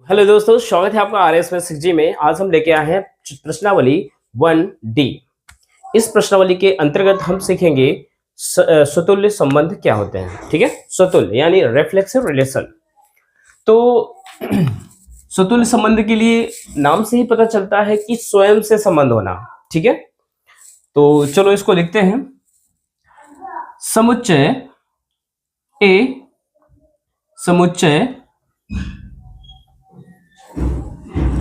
Hello दोस्तों, स्वागत है आपका आरएस में 6G में। आज हम लेके आए हैं प्रश्नावली 1D। इस प्रश्नावली के अंतर्गत हम सीखेंगे स्वतुल्य संबंध क्या होते हैं। ठीक है, स्वतुल्य यानी रिफ्लेक्सिव रिलेशन। तो स्वतुल्य संबंध के लिए नाम से ही पता चलता है कि स्वयं से संबंध होना। ठीक है, तो चलो इसको लिखते हैं। समुच्चय ए समुच्चय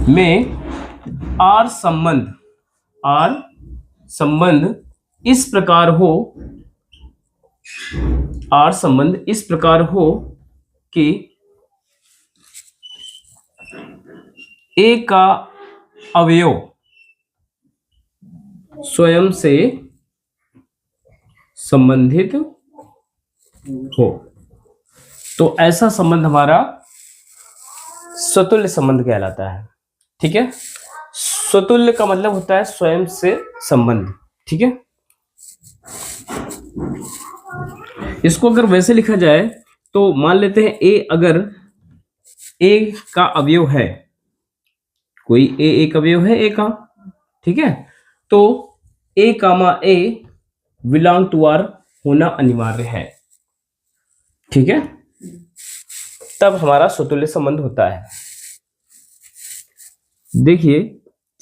में आर संबंध इस प्रकार हो कि ए का अवयव स्वयं से संबंधित हो, तो ऐसा संबंध हमारा स्वतुल्य संबंध कहलाता है। ठीक है, स्वतुल्य का मतलब होता है स्वयं से संबंध। ठीक है, इसको अगर वैसे लिखा जाए तो मान लेते हैं अगर ए का अवयव है, कोई एक अवयव है ए का। ठीक है, तो ए कामा ए बिलोंग टू आर होना अनिवार्य है। ठीक है, तब हमारा स्वतुल्य संबंध होता है। देखिए,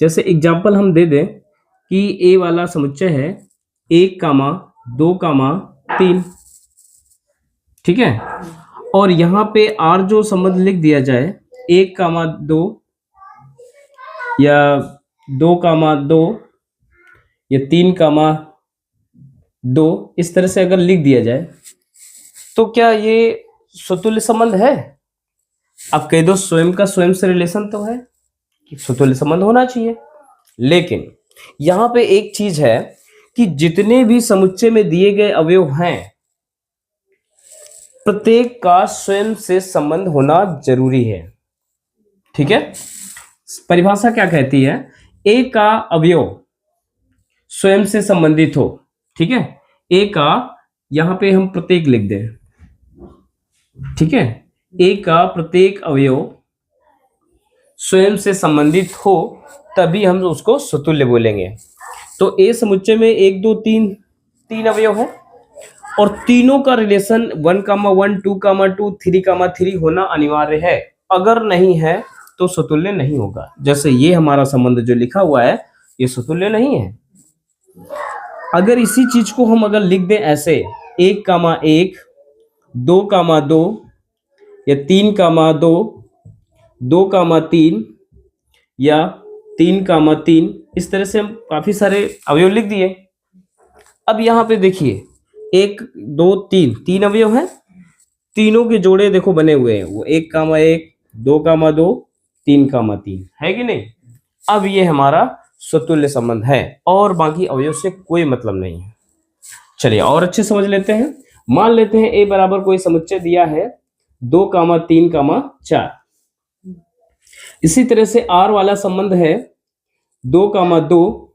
जैसे एग्जाम्पल हम दे दें कि ए वाला समुच्चय है 1, 2, 3। ठीक है, और यहां पे आर जो संबंध लिख दिया जाए 1, 2 या 2, 2 या 3, 2, इस तरह से अगर लिख दिया जाए तो क्या ये स्वतुल्य संबंध है? आप कह दो स्वयं का स्वयं से रिलेशन तो है कि स्वतुल्य संबंध होना चाहिए, लेकिन यहां पे एक चीज है कि जितने भी समुच्चय में दिए गए अवयव हैं प्रत्येक का स्वयं से संबंध होना जरूरी है। ठीक है, परिभाषा क्या कहती है? ए का अवयव स्वयं से संबंधित हो। ठीक है, ए का यहां पे हम प्रत्येक लिख दें। ठीक है, ए का प्रत्येक अवयव स्वयं से संबंधित हो तभी हम उसको स्वतुल्य बोलेंगे। तो ए समुच्चय में 1, 2, 3 अवयव है और तीनों का रिलेशन 1, 1, 2, 2, 3, 3 होना अनिवार्य है। अगर नहीं है तो स्वतुल्य नहीं होगा। जैसे ये हमारा संबंध जो लिखा हुआ है ये स्वतुल्य नहीं है। अगर इसी चीज को हम अगर लिख दें ऐसे 1, 1, 2, 2 या 3, 2, 2, 3 या 3, 3, इस तरह से हम काफी सारे अवयव लिख दिए। अब यहाँ पे देखिए 1, 2, 3 अवयव हैं, तीनों के जोड़े देखो बने हुए हैं, वो 1, 1, 2, 2, 3, 3 है कि नहीं। अब ये हमारा स्वतुल्य संबंध है और बाकी अवयव से कोई मतलब नहीं है। चलिए और अच्छे समझ लेते हैं। मान लेते हैं ए बराबर कोई समुच्चय दिया है 2, 3, 4। इसी तरह से आर वाला संबंध है 2, 2,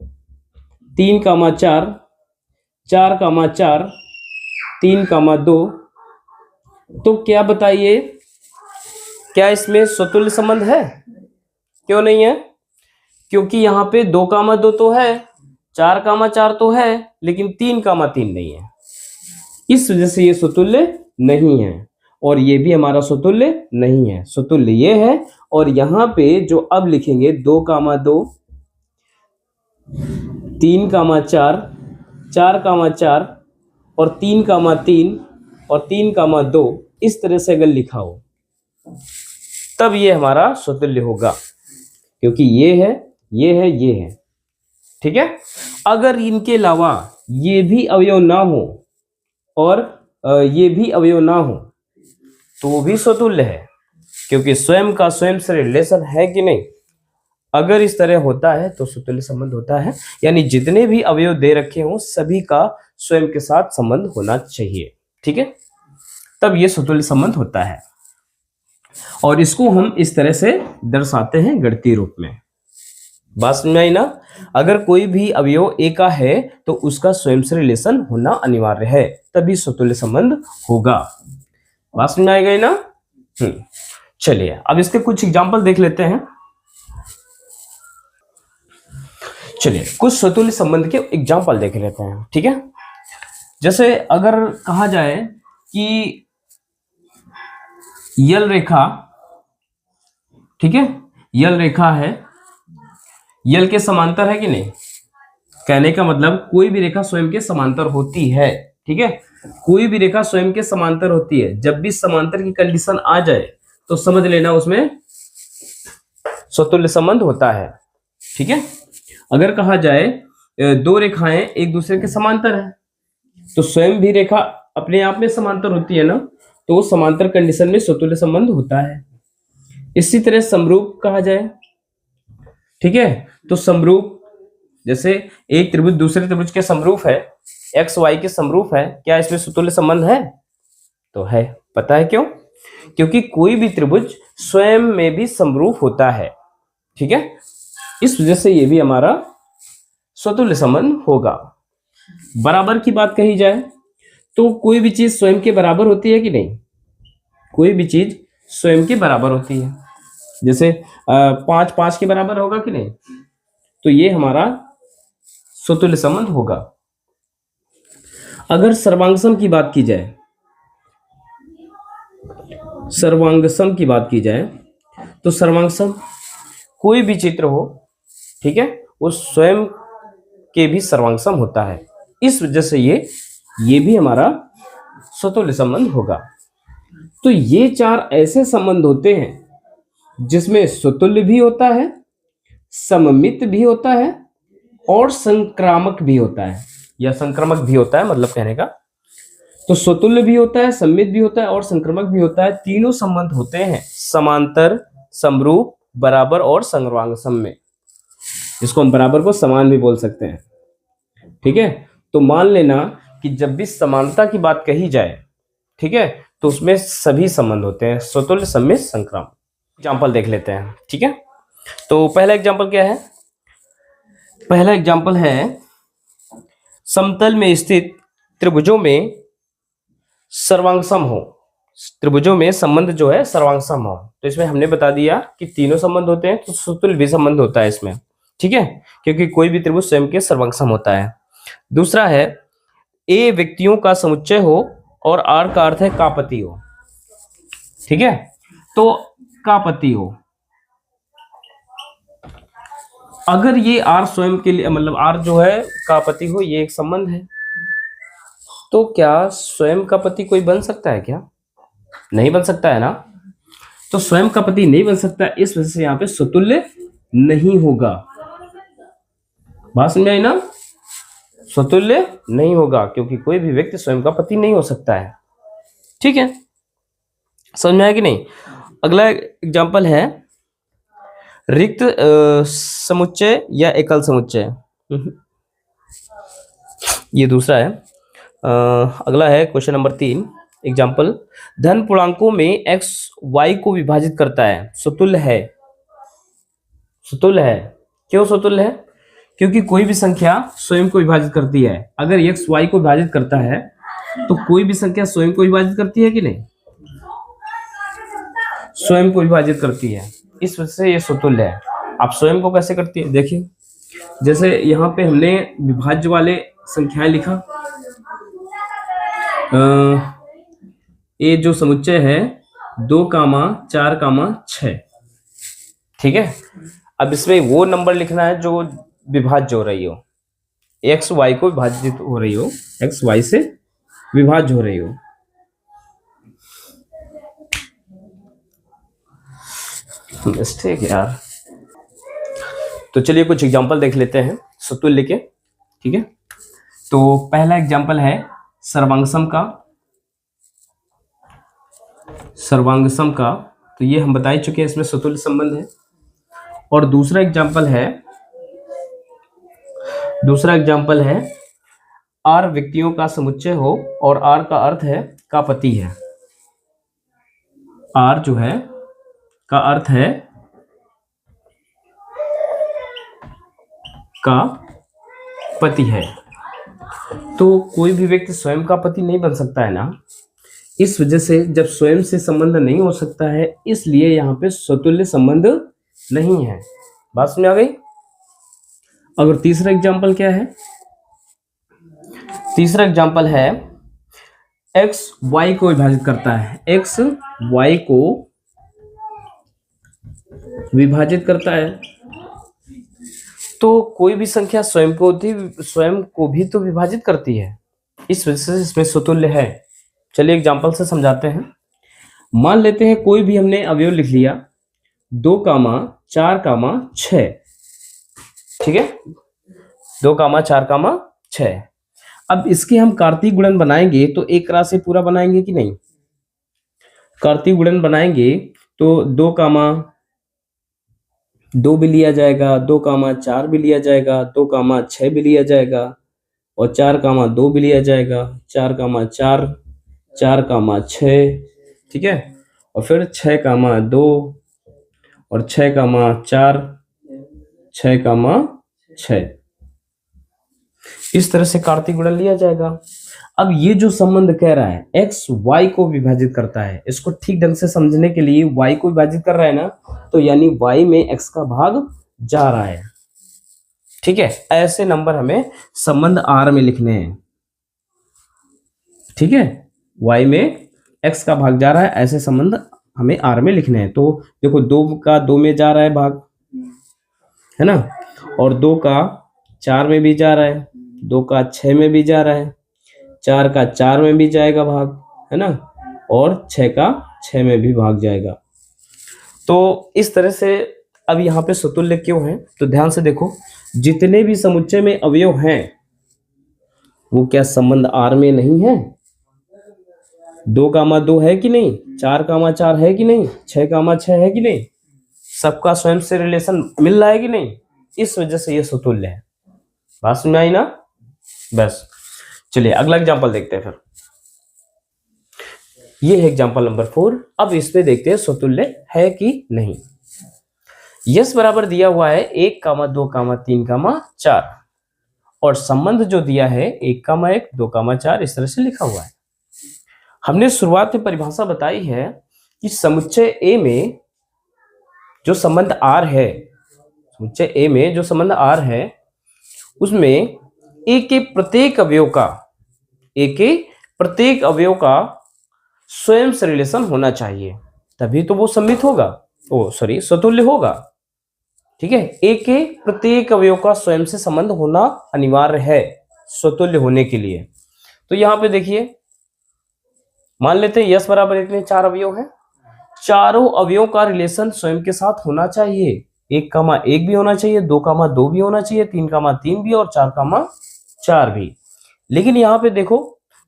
3, 4, 4, 4, 3, 2। तो क्या बताइए, क्या इसमें स्वतुल्य संबंध है? क्यों नहीं है? क्योंकि यहाँ पे 2, 2 तो है, 4, 4 तो है, लेकिन 3, 3 नहीं है। इस वजह से ये स्वतुल्य नहीं है और ये भी हमारा स्वतुल्य नहीं है। स्वतुल्य ये है और यहाँ पे जो अब लिखेंगे 2, 2, 3, 4, 4, 4 और 3, 3 और 3, 2, इस तरह से अगर लिखा हो तब ये हमारा स्वतुल्य होगा, क्योंकि ये है, ये है, ये है। ठीक है, अगर इनके अलावा ये भी अवयव ना हो और ये भी अवयव ना हो तो वो भी स्वतुल्य है, क्योंकि स्वयं का स्वयं से रिलेशन है कि नहीं। अगर इस तरह होता है तो स्वतुल्य संबंध होता है, यानी जितने भी अवयव दे रखे हों सभी का स्वयं के साथ संबंध होना चाहिए। ठीक है, तब ये स्वतुल्य संबंध होता है और इसको हम इस तरह से दर्शाते हैं गणितीय रूप में। बात समझ में आई ना? अगर कोई भी अवयव ए का है तो उसका स्वयं से रिलेशन होना अनिवार्य है, तभी स्वतुल्य संबंध होगा। बात समझ में आई गई ना? चलिए अब इसके कुछ एग्जाम्पल देख लेते हैं। चलिए कुछ स्वतुल्य संबंध के एग्जाम्पल देख लेते हैं, ठीक है। जैसे अगर कहा जाए कि यल रेखा, ठीक है, यल रेखा है, यल के समांतर है कि नहीं, कहने का मतलब कोई भी रेखा स्वयं के समांतर होती है, ठीक है, कोई भी रेखा स्वयं के समांतर होती है। जब भी समांतर की कंडीशन आ जाए तो समझ लेना उसमें स्वतुल्य संबंध होता है, ठीक है। अगर कहा जाए दो रेखाएं एक दूसरे के समांतर है तो स्वयं भी रेखा अपने आप में समांतर होती है ना, तो समांतर कंडीशन में स्वतुल्य संबंध होता है। इसी तरह समरूप कहा जाए, ठीक है, तो समरूप जैसे एक त्रिभुज दूसरे त्रिभुज के समरूप है, एक्स वाई के समरूप है, क्या इसमें स्वतुल्य संबंध है? तो है। पता है क्यों? क्योंकि कोई भी त्रिभुज स्वयं में भी समरूप होता है, ठीक है, इस वजह से ये भी हमारा स्वतुल्य संबंध होगा। बराबर की बात कही जाए तो कोई भी चीज स्वयं के बराबर होती है कि नहीं, कोई भी चीज स्वयं के बराबर होती है। जैसे 5 5 के बराबर होगा कि नहीं, तो ये हमारा स्वतुल्य संबंध होगा। अगर सर्वांगसम की बात की जाए, सर्वांगसम की बात की जाए तो सर्वांगसम कोई भी चित्र हो, ठीक है, वो स्वयं के भी सर्वांगसम होता है, इस वजह से ये भी हमारा स्वतुल्य संबंध होगा। तो ये चार ऐसे संबंध होते हैं जिसमें स्वतुल्य भी होता है, सममित भी होता है और संक्रामक भी होता है, या संक्रामक भी होता है मतलब कहने का। तो स्वतुल्य भी होता है, सममित भी होता है और संक्रामक भी होता है। तीनों संबंध होते हैं समांतर, समरूप, बराबर और सर्वांगसम में। इसको हम बराबर को समान भी बोल सकते हैं, ठीक है। तो मान लेना कि जब भी समानता की बात कही जाए, ठीक है, तो उसमें सभी संबंध होते हैं, स्वतुल्य, सममित, संक्रामक। एग्जाम्पल देख लेते हैं, ठीक है। तो पहला एग्जाम्पल क्या है? पहला एग्जाम्पल है समतल में स्थित त्रिभुजों में सर्वांगसम हो, त्रिभुजों में संबंध जो है सर्वांगसम हो। तो इसमें हमने बता दिया कि तीनों संबंध होते हैं, तो स्वतुल्य भी संबंध होता है इसमें, ठीक है, क्योंकि कोई भी त्रिभुज स्वयं के सर्वांगसम होता है। दूसरा है ए व्यक्तियों का समुच्चय हो और आर का अर्थ है कापति हो, ठीक है, तो कापति हो। अगर ये आर स्वयं के लिए मतलब आर जो है कापति हो, ये एक संबंध है, तो क्या स्वयं का पति कोई बन सकता है क्या? नहीं बन सकता है ना। तो स्वयं का पति नहीं बन सकता, इस वजह से यहाँ पे स्वतुल्य नहीं होगा। बात समझ आई ना? स्वतुल्य नहीं होगा क्योंकि कोई भी व्यक्ति स्वयं का पति नहीं हो सकता है, ठीक है, समझ में आया कि नहीं। अगला एग्जाम्पल है रिक्त समुच्चय या एकल समुच्चय, ये दूसरा है। अगला है क्वेश्चन नंबर 3 एग्जाम्पल, धन पूर्णांकों में एक्स वाई को विभाजित करता है, स्वतुल्य है। स्वतुल्य है, क्यों स्वतुल्य है? क्योंकि कोई भी संख्या स्वयं को विभाजित करती है। अगर एक्स वाई को विभाजित करता है तो कोई भी संख्या स्वयं को विभाजित करती है कि नहीं? स्वयं को विभाजित करती है, इस वजह से ये स्वतुल्य है। आप स्वयं को कैसे करती है देखिए, जैसे यहाँ पे हमने विभाज्य वाले संख्याएं लिखा, ये जो समुच्चय है 2, 4, 6, ठीक है। अब इसमें वो नंबर लिखना है जो विभाज्य हो रही हो, एक्स वाई को विभाजित हो रही हो, एक्स वाई से विभाज्य हो रही हो। मिस्टेक यार। तो चलिए कुछ एग्जांपल देख लेते हैं स्वतुल्य के, ठीक है। तो पहला एग्जांपल है सर्वांगसम का, सर्वांगसम का, तो ये हम बता ही चुके हैं, इसमें स्वतुल्य संबंध है। और दूसरा एग्जांपल है आर व्यक्तियों का समुच्चय हो और आर का अर्थ है कापति है। आर जो है का अर्थ है का पति है। तो कोई भी व्यक्ति स्वयं का पति नहीं बन सकता है ना, इस वजह से जब स्वयं से संबंध नहीं हो सकता है, इसलिए यहाँ पे स्वतुल्य संबंध नहीं है। बात समझ आ गई। अगर तीसरा एग्जाम्पल क्या है, तीसरा एग्जाम्पल है x y को विभाजित करता है, x y को विभाजित करता है। तो कोई भी संख्या स्वयं को भी तो विभाजित करती है, इस वजह से इसमें स्वतुल्य है। चलिए एग्जाम्पल से समझाते हैं। मान लेते हैं कोई भी हमने अवयव लिख लिया 2, 4, 6, ठीक है, 2, 4, 6। अब इसके हम कार्तीय गुणन बनाएंगे तो एक राशि पूरा बनाएंगे कि नहीं? कार्तीय गुणन बनाएंगे तो 2, 2 भी लिया जाएगा, 2, 4 भी लिया जाएगा, 2, 6 भी लिया जाएगा, और 4, 2 भी लिया जाएगा, 4, 4, 4, 6, ठीक है, और फिर 6, 2 और 6, 4, 6, 6। इस तरह से कार्तीय गुणन लिया जाएगा। अब ये जो संबंध कह रहा है x y को विभाजित करता है, इसको ठीक ढंग से समझने के लिए y को विभाजित कर रहा है ना, तो यानी y में x का भाग जा रहा है, ठीक है। ऐसे नंबर हमें संबंध R में लिखने हैं, ठीक है, y में x का भाग जा रहा है, ऐसे संबंध हमें R में लिखने हैं। तो देखो 2 का 2 में जा रहा है भाग, है ना, और 2 का 4 में भी जा रहा है, 2 का 6 में भी जा रहा है, 4 का 4 में भी जाएगा भाग, है ना, और 6 का 6 में भी भाग जाएगा। तो इस तरह से अब यहाँ पे स्वतुल्य क्यों है, तो ध्यान से देखो, जितने भी समुच्चय में अवयव हैं वो क्या संबंध R में नहीं है? 2, 2 है कि नहीं, 4, 4 है कि नहीं, 6, 6 है कि नहीं, सबका स्वयं से रिलेशन मिल रहा है कि नहीं? इस वजह से ये स्वतुल्य है। बात समझ आई ना? बस चलिए अगला एग्जांपल देखते हैं। फिर ये है एग्जांपल नंबर 4। अब इस पे देखते हैं स्वतुल्य है कि नहीं। यस बराबर दिया हुआ है 1, 2, 3, 4 और संबंध जो दिया है 1, 1, 2, 4 इस तरह से लिखा हुआ है। हमने शुरुआत में परिभाषा बताई है कि समुच्चय A में जो संबंध R है, समुच्चय A में जो संबंध R है उसमें A के प्रत्येक अवयव का स्वयं से रिलेशन होना चाहिए, तभी तो वो सम्मित होगा, स्वतुल्य होगा, ठीक है। A के प्रत्येक अवयव का स्वयं से संबंध होना अनिवार्य है स्वतुल्य होने के लिए। तो यहाँ पे देखिए, मान लेते हैं यस बराबर इतने 4 अवयव हैं, चारों अवयवों का रिलेशन स्वयं के साथ होना चाहिए। 1, 1 भी होना चाहिए, 2, 2 भी होना चाहिए, 3, 3 भी और 4, 4 भी। लेकिन यहाँ पे देखो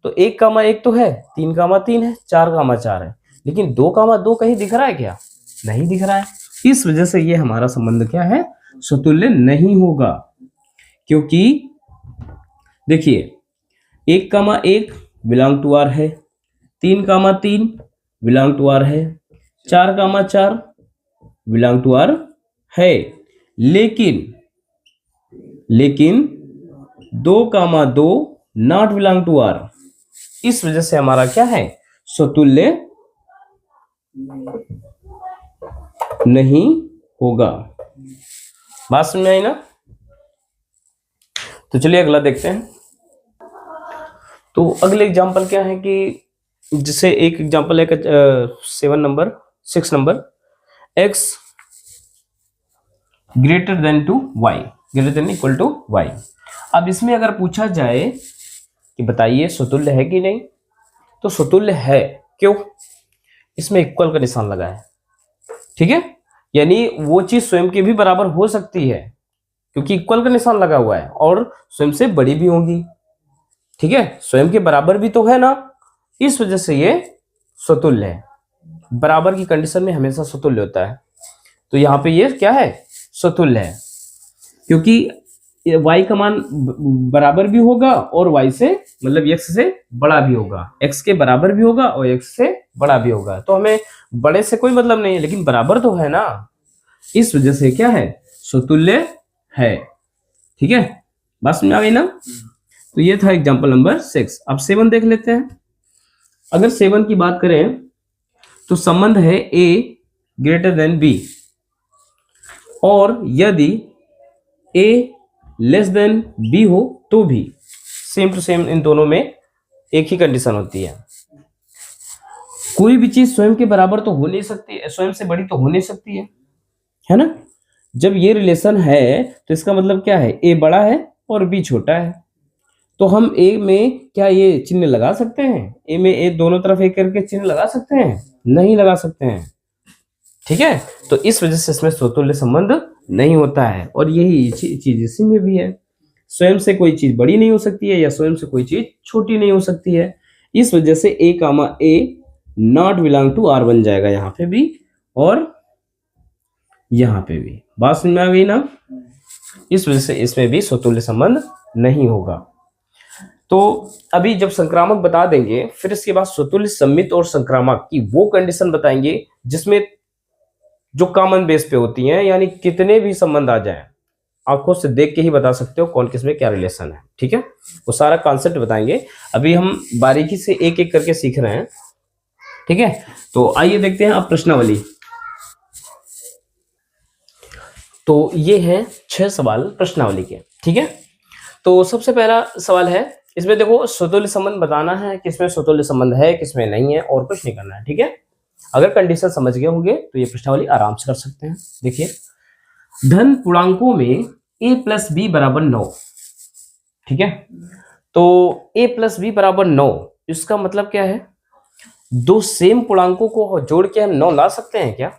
तो 1, 1 तो है, 3, 3 है, 4, 4 है, लेकिन 2, 2 कहीं दिख रहा है क्या? नहीं दिख रहा है। इस वजह से ये हमारा संबंध क्या है? स्वतुल्य नहीं होगा। क्योंकि देखिए 1, 1 बिलोंग टू R है, 3, 3 बिलोंग टू R है, 4, 4 बिलोंग टू R है, लेकिन 2, 2 नॉट बिलोंग टू R। इस वजह से हमारा क्या है? स्वतुल्य नहीं होगा। बात समझ में आई ना? तो चलिए अगला देखते हैं। तो अगले एग्जांपल क्या है कि जैसे एक एग्जांपल है 6 number x greater than to y, greater than equal to y। अब इसमें अगर पूछा जाए कि बताइए स्वतुल्य है कि नहीं, तो स्वतुल्य है। क्यों? इसमें इक्वल का निशान लगा है, ठीक है, यानी वो चीज स्वयं के भी बराबर हो सकती है क्योंकि इक्वल का निशान लगा हुआ है, और स्वयं से बड़ी भी होंगी, ठीक है, स्वयं के बराबर भी तो है ना। इस वजह से ये स्वतुल्य है। बराबर की कंडीशन में हमेशा स्वतुल्य होता है, तो यहाँ पे ये क्या है? स्वतुल्य है, क्योंकि y का मान बराबर भी होगा और y से मतलब x से बड़ा भी होगा, x के बराबर भी होगा और x से बड़ा भी होगा। तो हमें बड़े से कोई मतलब नहीं है, लेकिन बराबर तो है ना, इस वजह से क्या है? स्वतुल्य है, ठीक है। बात समझ आ गई ना? तो ये था एग्जांपल नंबर 6। अब 7 देख लेते हैं। अगर 7 की बात करें तो संबंध है a ग्रेटर देन b, और यदि a लेस देन b हो तो भी सेम टू सेम इन दोनों में एक ही कंडीशन होती है। कोई भी चीज स्वयं के बराबर तो हो नहीं सकती है, स्वयं से बड़ी तो हो नहीं सकती है ना। जब ये रिलेशन है तो इसका मतलब क्या है, a बड़ा है और b छोटा है। तो हम a में क्या ये चिन्ह लगा सकते हैं, a में a दोनों तरफ एक करके चिन्ह लगा सकते हैं? नहीं लगा सकते हैं। ठीक है, तो इस वजह से इसमें स्वतुल्य संबंध नहीं होता है। और यही चीज इसी में भी है, स्वयं से कोई चीज बड़ी नहीं हो सकती है या स्वयं से कोई चीज छोटी नहीं हो सकती है। इस वजह से a comma a not belong to r बन जाएगा यहाँ पे भी और यहाँ पे भी। बात समझ में आ गई ना। इस वजह से इसमें भी स्वतुल्य संबंध नहीं होगा। तो अभी जब संक्रामक बता देंगे, फिर इसके बाद स्वतुल्य सम्मित और संक्रामक की वो कंडीशन बताएंगे जिसमें जो कॉमन बेस पे होती हैं, यानी कितने भी संबंध आ जाएं, आंखों से देख के ही बता सकते हो कौन किस में क्या रिलेशन है। ठीक है, वो सारा कॉन्सेप्ट बताएंगे। अभी हम बारीकी से एक एक करके सीख रहे हैं। ठीक है, तो आइए देखते हैं अब प्रश्नावली। तो ये है 6 सवाल प्रश्नावली के। ठीक है, तो सबसे पहला सवाल है, इसमें देखो स्वतुल्य संबंध बताना है, किसमें स्वतुल्य संबंध है किसमें नहीं है, और कुछ नहीं करना है। ठीक है, अगर कंडीशन समझ गए होंगे तो ये प्रश्नावली आराम से कर सकते हैं। देखिए, धन पूर्णांकों में a प्लस बी बराबर 9। ठीक है, तो a प्लस बी बराबर 9, इसका मतलब क्या है, दो सेम पूर्णांकों को जोड़ के हम 9 ला सकते हैं क्या,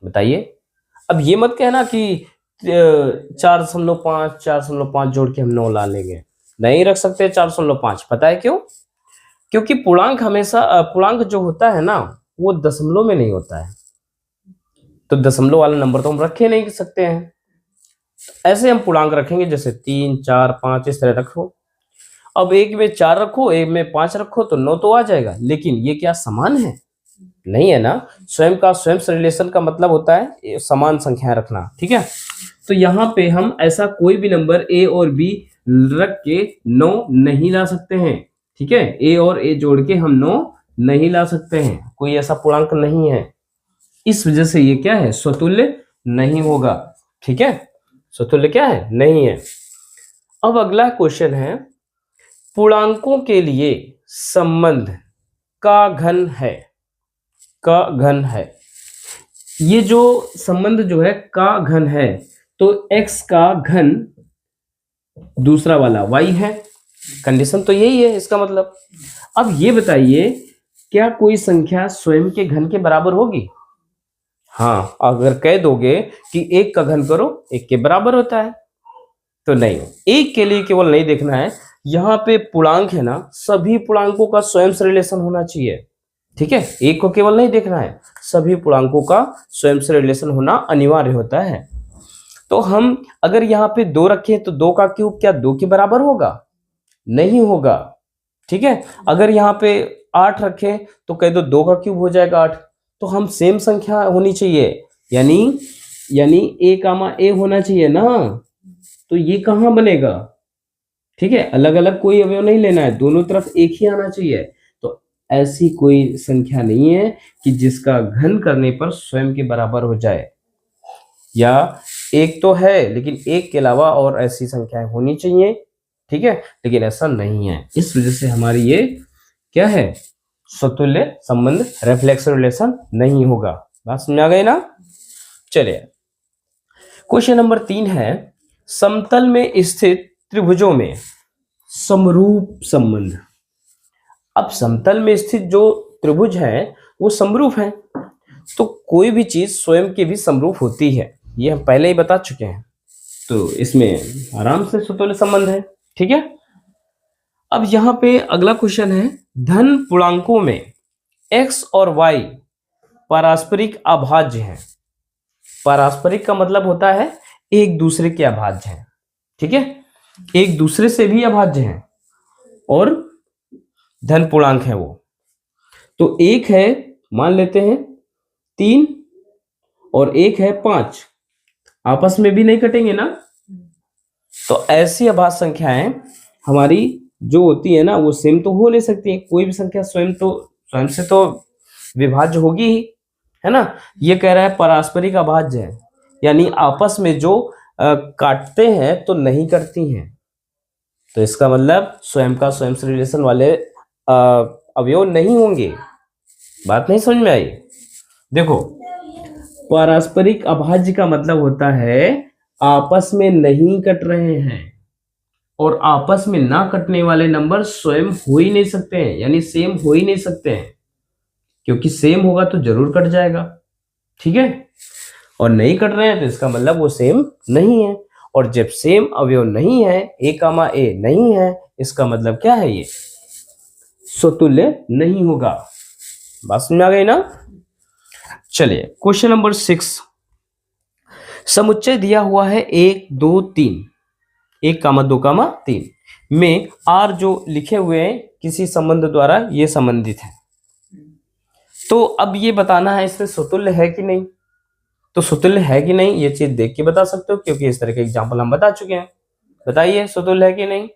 बताइए। अब ये मत कहना कि 4.5 जोड़ के हम 9 ला लेंगे, नहीं रख सकते 4.5। पता है क्यों? क्योंकि पूर्णांक हमेशा पूर्णांक जो होता है ना वो दशमलव में नहीं होता है, तो दशमलव वाला नंबर तो हम रखे नहीं सकते हैं। ऐसे हम पूर्णांक रखेंगे जैसे 3, 4, 5 इस तरह रखो। अब एक में 4 रखो, एक में 5 रखो तो 9 तो आ जाएगा, लेकिन ये क्या समान है? नहीं है ना। स्वयं से रिलेशन का मतलब होता है समान संख्या रखना। ठीक है, तो यहाँ पे हम ऐसा कोई भी नंबर a और b रख के 9 नहीं ला सकते हैं। ठीक है, a और a जोड़ के हम 9 नहीं ला सकते हैं, कोई ऐसा पूर्णांक नहीं है। इस वजह से ये क्या है, स्वतुल्य नहीं होगा। ठीक है, स्वतुल्य क्या है, नहीं है। अब अगला क्वेश्चन है, पूर्णांकों के लिए संबंध का घन है, का घन है। ये जो संबंध जो है का घन है, तो x का घन दूसरा वाला y है, कंडीशन तो यही है इसका मतलब। अब ये बताइए, क्या कोई संख्या स्वयं के घन के बराबर होगी? हाँ, अगर कह दोगे कि 1 का घन करो 1 के बराबर होता है, तो नहीं। 1 के लिए केवल नहीं देखना है, यहाँ पे पूर्णांक है ना, सभी पूर्णांकों का स्वयं से रिलेशन होना चाहिए। ठीक है, 1 को केवल नहीं देखना है, सभी पूर्णांकों का स्वयं से रिलेशन होना अनिवार्य होता है। तो हम अगर यहाँ पे 2 रखें तो 2 का क्यूब क्या 2 के बराबर होगा? नहीं होगा। ठीक है, अगर यहाँ पे 8 रखें तो कह दो 2 का क्यूब हो जाएगा 8। तो हम सेम संख्या होनी चाहिए, यानी a कामा a होना चाहिए ना, तो ये कहाँ बनेगा? ठीक है, अलग अलग कोई अवयव नहीं लेना है, दोनों तरफ एक ही आना चाहिए। तो ऐसी कोई संख्या नहीं है कि जिसका घन करने पर स्वयं के बराबर हो जाए, या एक तो है लेकिन एक के अलावा और ऐसी संख्याएं होनी चाहिए। ठीक है, लेकिन ऐसा नहीं है। इस वजह से हमारी ये क्या है, स्वतुल्य संबंध, रेफ्लेक्सिव रिलेशन नहीं होगा। बात समझ आ गई ना। चलिए, क्वेश्चन नंबर 3 है, समतल में स्थित त्रिभुजों में समरूप संबंध। अब समतल में स्थित जो त्रिभुज है वो समरूप है, तो कोई भी चीज स्वयं के भी समरूप होती है, ये हम पहले ही बता चुके हैं, तो इसमें आराम से स्वतुल्य संबंध है। ठीक है, अब यहाँ पे अगला क्वेश्चन है, धन पूर्णांकों में x और y पारस्परिक अभाज्य हैं। पारस्परिक का मतलब होता है एक दूसरे के अभाज्य हैं। ठीक है, एक दूसरे से भी अभाज्य हैं और धन पूर्णांक है वो। तो एक है, मान लेते हैं 3 और एक है 5, आपस में भी नहीं कटेंगे ना। तो ऐसी अभाज्य संख्याएं हमारी जो होती है ना वो सेम तो हो नहीं सकती है, कोई भी संख्या स्वयं से तो विभाज्य होगी ही, है ना। ये कह रहा है पारस्परिक अभाज्य है, यानी आपस में जो काटते हैं तो नहीं करती हैं। तो इसका मतलब स्वयं का स्वयं से रिलेशन वाले अवयव नहीं होंगे। बात नहीं समझ में आई? देखो, पारस्परिक अभाज्य का मतलब होता है आपस में नहीं कट रहे हैं, और आपस में ना कटने वाले नंबर स्वयं हो ही नहीं सकते हैं, यानी सेम हो ही नहीं सकते हैं, क्योंकि सेम होगा तो जरूर कट जाएगा। ठीक है, और नहीं कट रहे हैं तो इसका मतलब वो सेम नहीं है, और जब सेम अवयव नहीं है, ए कामा ए नहीं है, इसका मतलब क्या है, ये स्वतुल्य नहीं होगा। बात समझ में आ गई ना? चलिए क्वेश्चन नंबर 6, समुच्चय दिया हुआ है 1 2 3, 1 कामा 2 कामा 3 में आर जो लिखे हुए हैं किसी संबंध द्वारा ये संबंधित है। तो अब ये बताना है इसमें स्वतुल्य है कि नहीं। तो स्वतुल्य है कि नहीं ये चीज देख के बता सकते हो, क्योंकि इस तरह के एग्जाम्पल हम बता चुके हैं। बताइए स्वतुल्य है कि नहीं।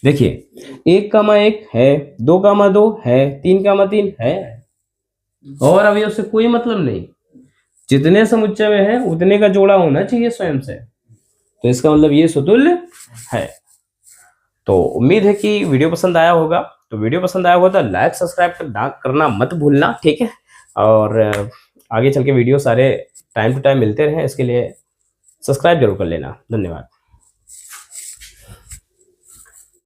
देखिए 1 कामा 1 है, 2 कामा 2 है, 3 कामा 3 है, और अभी उससे कोई मतलब नहीं, जितने समुच्चय में है उतने का जोड़ा होना चाहिए स्वयं से, तो इसका मतलब ये स्वतुल्य है। तो उम्मीद है कि वीडियो पसंद आया होगा। तो वीडियो पसंद आया होगा तो लाइक सब्सक्राइब करना मत भूलना, ठीक है। और आगे चल के वीडियो सारे टाइम टू टाइम मिलते रहे, इसके लिए सब्सक्राइब जरूर कर लेना। धन्यवाद।